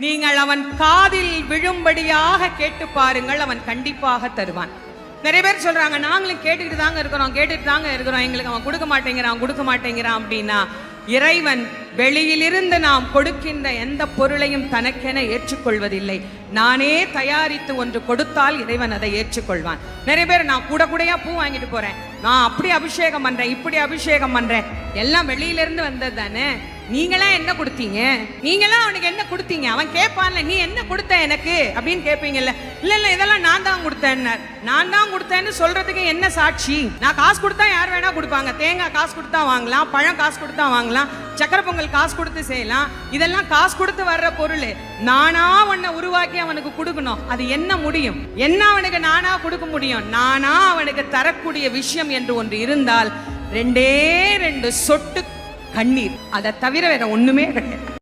நீங்கள் அவன் காதில் விழும்படியாக கேட்டு பாருங்கள், அவன் கண்டிப்பாக தருவான். நிறைய பேர் சொல்றாங்க, நாங்களும் கேட்டுட்டு தாங்க இருக்கிறோம், எங்களுக்கு அவன் கொடுக்க மாட்டேங்கிறான் அப்படின்னா, இறைவன் வெளியிலிருந்து நாம் கொடுக்கின்ற எந்த பொருளையும் தனக்கென ஏற்றுக்கொள்வதில்லை. நானே தயாரித்து ஒன்று கொடுத்தால் இறைவன் அதை ஏற்றுக்கொள்வான். நிறைய பேர் நான் கூடையா பூ வாங்கிட்டு போறேன், நான் அப்படி அபிஷேகம் பண்றேன், இப்படி அபிஷேகம் பண்றேன், எல்லாம் வெளியிலிருந்து வந்தது தானே, நீங்களா என்ன கொடுத்தீங்க, நீங்களா அவனுக்கு என்ன கொடுத்தீங்க, அவன் கேட்பான்ல நீ என்ன கொடுத்த எனக்கு அப்படின்னு கேட்பீங்கல்ல. இல்ல இதெல்லாம் நான் தான் கொடுத்தேன்னு சொல்றதுக்கு என்ன சாட்சி? நான் காசு கொடுத்தா யார் வேணா கொடுப்பாங்க, தேங்காய் காசு கொடுத்தா வாங்கலாம், பழம் காசு கொடுத்தா வாங்கலாம், சக்கரை பொங்கல் காசு கொடுத்து செய்யலாம், இதெல்லாம் காசு கொடுத்து வர்ற பொருள். நானா உன்னை உருவாக்கி அவனுக்கு கொடுக்கணும், அது என்ன முடியும், என்ன அவனுக்கு நானா கொடுக்க முடியும்? நானா அவனுக்கு தரக்கூடிய விஷயம் என்று ஒன்று இருந்தால் 2 சொட்டு கண்ணீர், அதை தவிர வேற ஒண்ணுமே கிடையாது.